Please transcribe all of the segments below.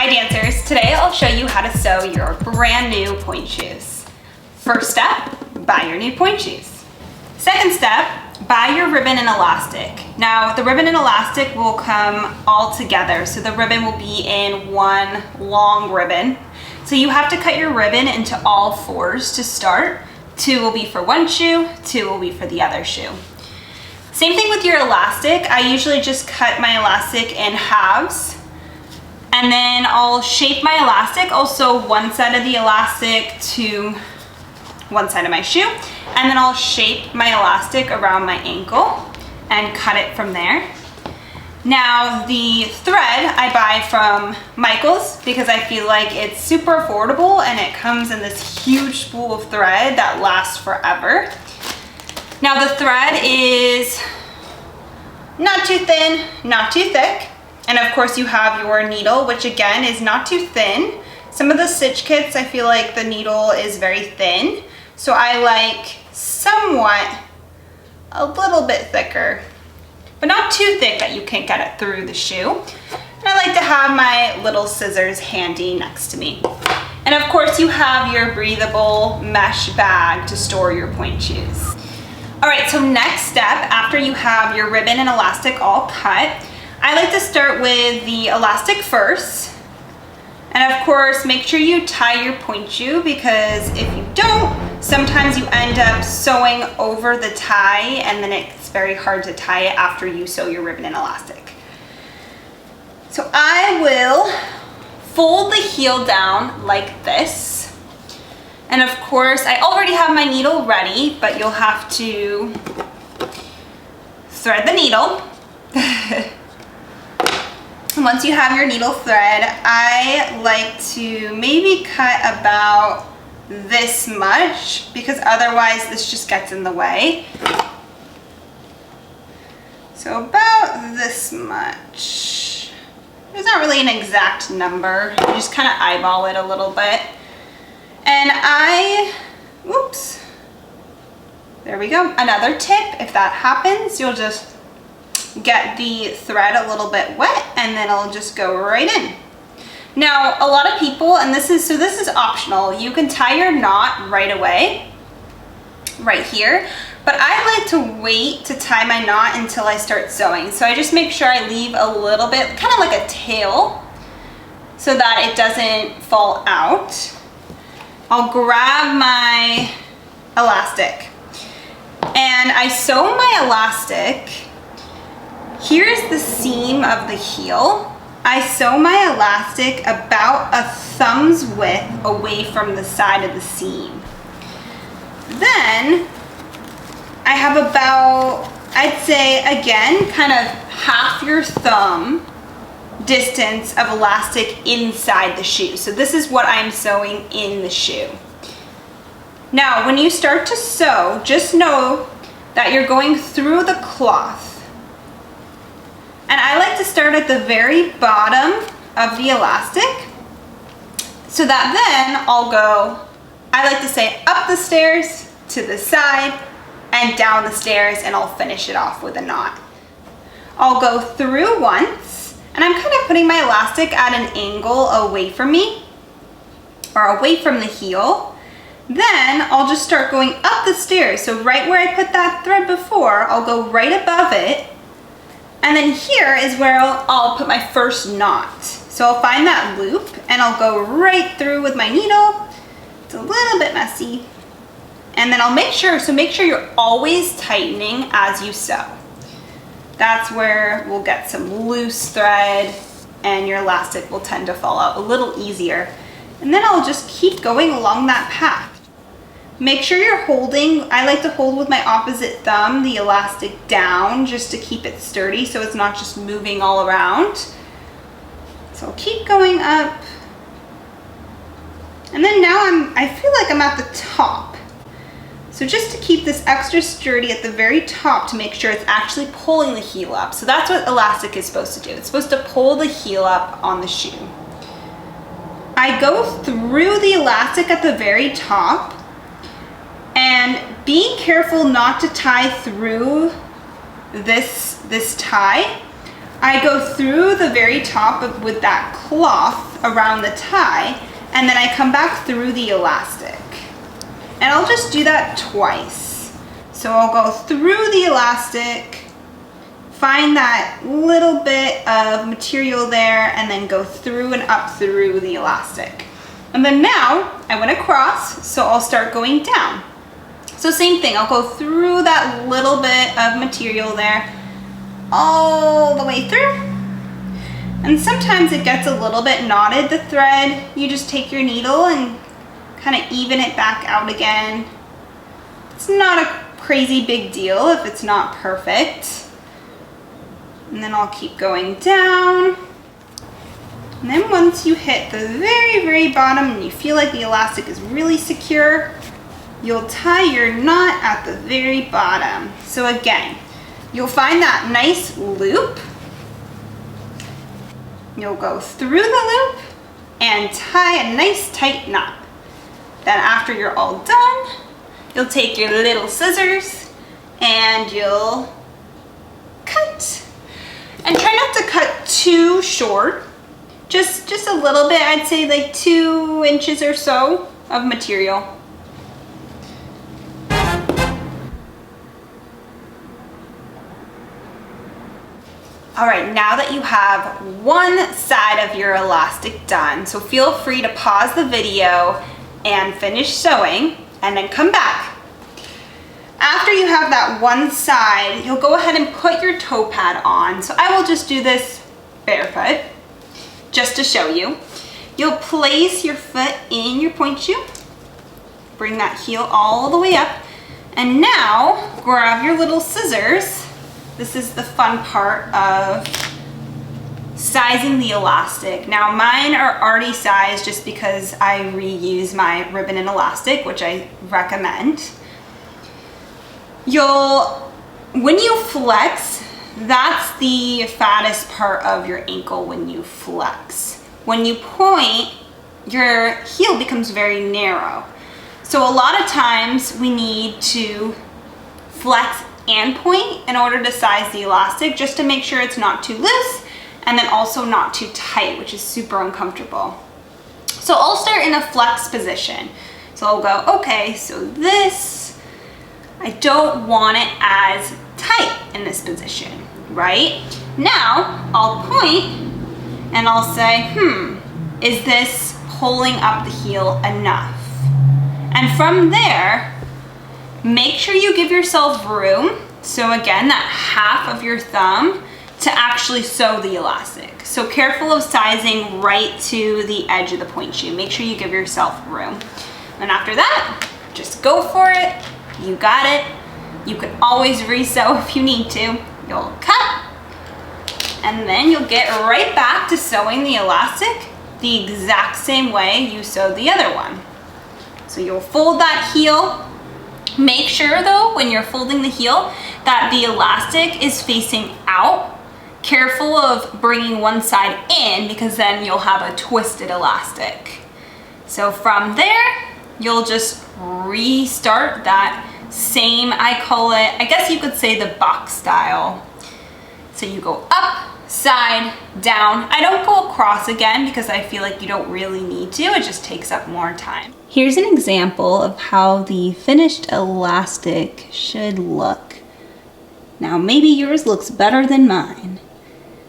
Hi dancers, today I'll show you how to sew your brand new pointe shoes. First step, buy your new pointe shoes. Second step, buy your ribbon and elastic. Now the ribbon and elastic will come all together, so the ribbon will be in one long ribbon. So you have to cut your ribbon into all fours to start. 2 will be for one shoe, 2 will be for the other shoe. Same thing with your elastic. I usually just cut my elastic in halves, and then I'll shape my elastic, also one side of the elastic to one side of my shoe, and then I'll shape my elastic around my ankle and cut it from there. Now the thread I buy from Michael's because I feel like it's super affordable and it comes in this huge spool of thread that lasts forever. Now the thread is not too thin, not too thick. And of course you have your needle, which again is not too thin. Some of the stitch kits, I feel like the needle is very thin. So I like somewhat a little bit thicker, but not too thick that you can't get it through the shoe. And I like to have my little scissors handy next to me. And of course you have your breathable mesh bag to store your pointe shoes. All right, so next step, after you have your ribbon and elastic all cut, I like to start with the elastic first. And of course, make sure you tie your pointe shoe, because if you don't, sometimes you end up sewing over the tie and then it's very hard to tie it after you sew your ribbon and elastic. So I will fold the heel down like this. And of course, I already have my needle ready, but you'll have to thread the needle. Once you have your needle thread, I like to maybe cut about this much, because otherwise this just gets in the way. So about this much. There's not really an exact number. You just kind of eyeball it a little bit. And whoops, there we go. Another tip, if that happens, you'll just get the thread a little bit wet and then it'll just go right in. Now, a lot of people, and this is optional, you can tie your knot right away, right here, but I like to wait to tie my knot until I start sewing. So I just make sure I leave a little bit, kind of like a tail, so that it doesn't fall out. I'll grab my elastic and I sew my elastic. Here's the seam of the heel. I sew my elastic about a thumb's width away from the side of the seam. Then I have about, I'd say again, kind of half your thumb distance of elastic inside the shoe. So this is what I'm sewing in the shoe. Now, when you start to sew, just know that you're going through the cloth. And I like to start at the very bottom of the elastic, so that then I'll go, I like to say, up the stairs, to the side, and down the stairs, and I'll finish it off with a knot. I'll go through once, and I'm kind of putting my elastic at an angle away from me, or away from the heel. Then I'll just start going up the stairs. So right where I put that thread before, I'll go right above it. And then here is where I'll put my first knot. So I'll find that loop and I'll go right through with my needle. It's a little bit messy. And then I'll make sure you're always tightening as you sew. That's where we'll get some loose thread and your elastic will tend to fall out a little easier. And then I'll just keep going along that path. Make sure you're holding, I like to hold with my opposite thumb the elastic down just to keep it sturdy so it's not just moving all around. So I'll keep going up. And then now I feel like I'm at the top. So just to keep this extra sturdy at the very top to make sure it's actually pulling the heel up. So that's what elastic is supposed to do. It's supposed to pull the heel up on the shoe. I go through the elastic at the very top, and being careful not to tie through this tie, I go through the very top with that cloth around the tie, and then I come back through the elastic. And I'll just do that twice. So I'll go through the elastic, find that little bit of material there, and then go through and up through the elastic. And then now I went across, so I'll start going down. So same thing, I'll go through that little bit of material there, all the way through. And sometimes it gets a little bit knotted, the thread. You just take your needle and kind of even it back out again. It's not a crazy big deal if it's not perfect. And then I'll keep going down. And then once you hit the very, very bottom and you feel like the elastic is really secure, you'll tie your knot at the very bottom. So again, you'll find that nice loop. You'll go through the loop and tie a nice tight knot. Then after you're all done, you'll take your little scissors and you'll cut. And try not to cut too short, just a little bit. I'd say like 2 inches or so of material. All right, now that you have one side of your elastic done, so feel free to pause the video and finish sewing and then come back. After you have that one side, you'll go ahead and put your toe pad on. So I will just do this barefoot just to show you. You'll place your foot in your point shoe, bring that heel all the way up, and now grab your little scissors. This is the fun part of sizing the elastic. Now mine are already sized just because I reuse my ribbon and elastic, which I recommend. When you flex, that's the fattest part of your ankle when you flex. When you point, your heel becomes very narrow. So a lot of times we need to flex and point in order to size the elastic, just to make sure it's not too loose and then also not too tight, which is super uncomfortable. So I'll start in a flex position. So I'll go, okay, so this, I don't want it as tight in this position, right? Now I'll point and I'll say, is this pulling up the heel enough? And from there, make sure you give yourself room. So again, that half of your thumb to actually sew the elastic. So careful of sizing right to the edge of the point shoe. Make sure you give yourself room. And after that, just go for it. You got it. You can always re-sew if you need to. You'll cut, and then you'll get right back to sewing the elastic the exact same way you sewed the other one. So you'll fold that heel. Make sure though, when you're folding the heel, that the elastic is facing out. Careful of bringing one side in, because then you'll have a twisted elastic. So from there, you'll just restart that same, I call it, I guess you could say the box style. So you go up, side, down. I don't go across again because I feel like you don't really need to. It just takes up more time. Here's an example of how the finished elastic should look. Now maybe yours looks better than mine.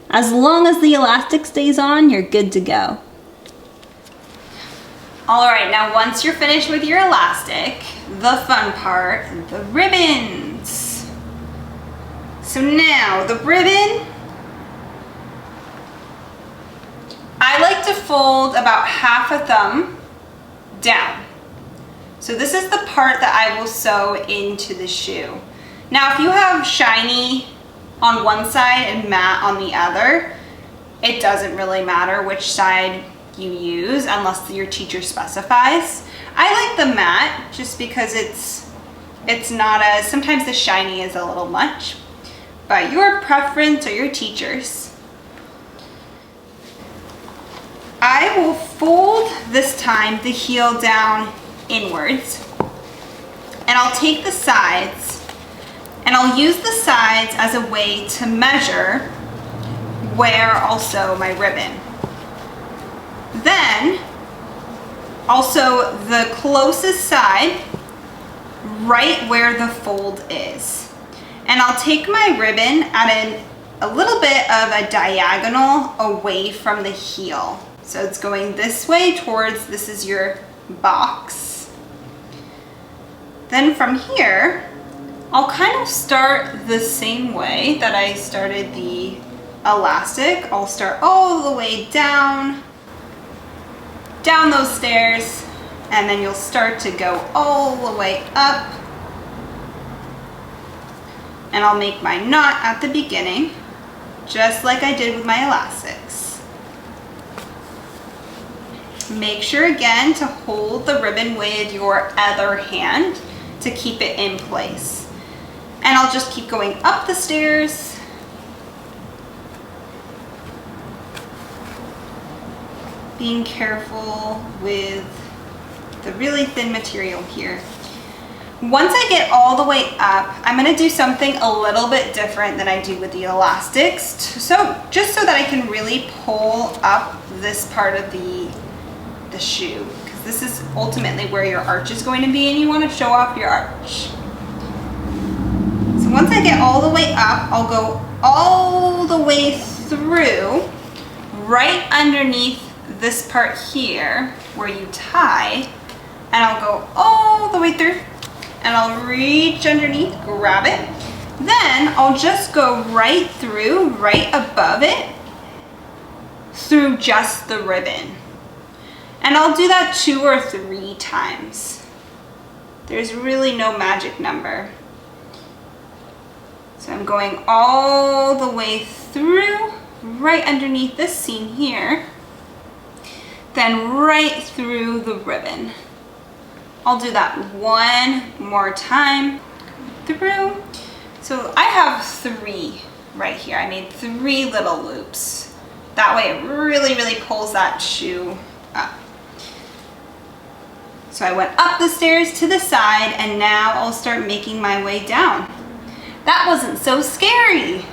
As long as the elastic stays on, you're good to go. All right, now once you're finished with your elastic, the fun part, the ribbons. So now the ribbon, I like to fold about half a thumb down. So this is the part that I will sew into the shoe. Now if you have shiny on one side and matte on the other, it doesn't really matter which side you use unless your teacher specifies. I like the matte just because it's not as, sometimes the shiny is a little much, but your preference or your teacher's. I will fold this time the heel down inwards, and I'll take the sides and I'll use the sides as a way to measure where I'll sew my ribbon. Then, also the closest side, right where the fold is. And I'll take my ribbon at a little bit of a diagonal away from the heel. So it's going this way towards, this is your box. Then from here, I'll kind of start the same way that I started the elastic. I'll start all the way down those stairs, and then you'll start to go all the way up. And I'll make my knot at the beginning, just like I did with my elastics. Make sure again to hold the ribbon with your other hand to keep it in place. And I'll just keep going up the stairs. Being careful with the really thin material here. Once I get all the way up, I'm going to do something a little bit different than I do with the elastics. So just so that I can really pull up this part of the shoe, because this is ultimately where your arch is going to be, and you want to show off your arch. So once I get all the way up, I'll go all the way through, right underneath this part here where you tie, and I'll go all the way through, and I'll reach underneath, grab it. Then I'll just go right through, right above it, through just the ribbon. And I'll do that 2 or 3 times. There's really no magic number. So I'm going all the way through, right underneath this seam here, then right through the ribbon. I'll do that 1 more time through. So I have 3 right here. I made 3 little loops. That way it really, really pulls that shoe up. So I went up the stairs to the side, and now I'll start making my way down. That wasn't so scary.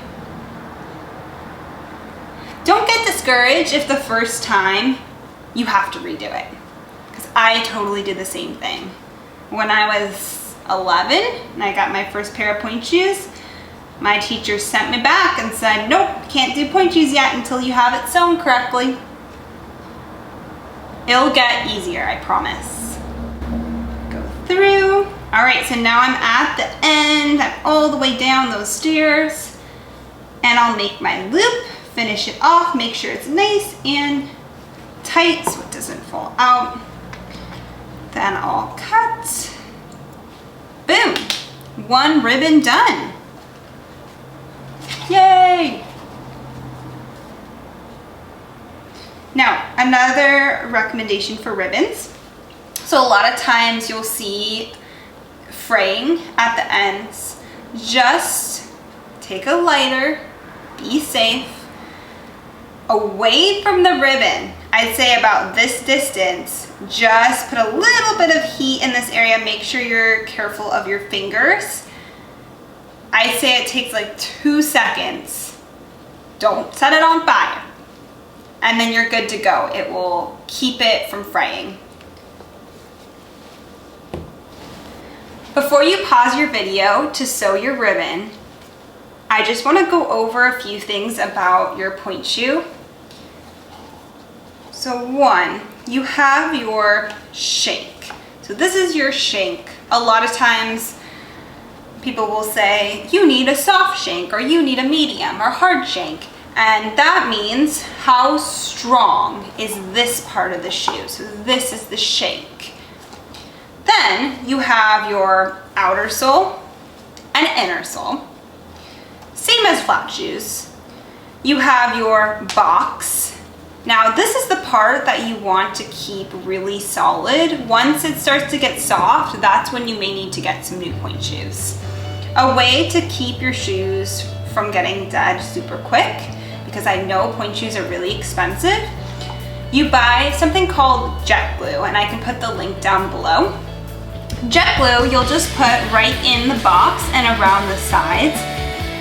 Don't get discouraged if the first time you have to redo it, because I totally did the same thing. When I was 11 and I got my first pair of pointe shoes, my teacher sent me back and said, nope, can't do pointe shoes yet until you have it sewn correctly. It'll get easier, I promise. Go through. All right, so now I'm at the end. I'm all the way down those stairs, and I'll make my loop, finish it off, make sure it's nice and tight so it doesn't fall out. Then I'll cut. Boom, 1 ribbon done. Yay! Now, another recommendation for ribbons. So a lot of times you'll see fraying at the ends. Just take a lighter, be safe, away from the ribbon. I'd say about this distance. Just put a little bit of heat in this area. Make sure you're careful of your fingers. I'd say it takes like 2 seconds. Don't set it on fire. And then you're good to go. It will keep it from fraying. Before you pause your video to sew your ribbon, I just want to go over a few things about your pointe shoe. So 1, you have your shank. So this is your shank. A lot of times people will say, you need a soft shank, or you need a medium or hard shank. And that means how strong is this part of the shoe. So this is the shank. Then you have your outer sole and inner sole. Same as flat shoes. You have your box. Now this is the part that you want to keep really solid. Once it starts to get soft, that's when you may need to get some new pointe shoes. A way to keep your shoes from getting dead super quick, because I know pointe shoes are really expensive, you buy something called jet glue, and I can put the link down below. Jet glue, you'll just put right in the box and around the sides.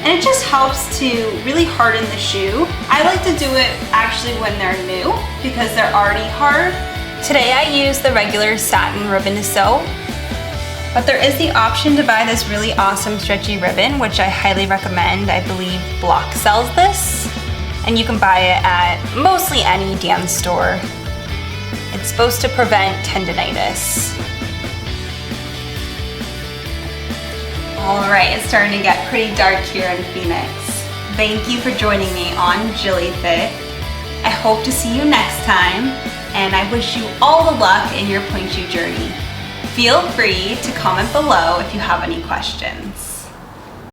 and it just helps to really harden the shoe. I like to do it actually when they're new because they're already hard. Today I use the regular satin ribbon to sew, but there is the option to buy this really awesome stretchy ribbon, which I highly recommend. I believe Block sells this, and you can buy it at mostly any dance store. It's supposed to prevent tendinitis. All right, it's starting to get pretty dark here in Phoenix. Thank you for joining me on Jillyfit. I hope to see you next time, and I wish you all the luck in your point shoe journey. Feel free to comment below if you have any questions.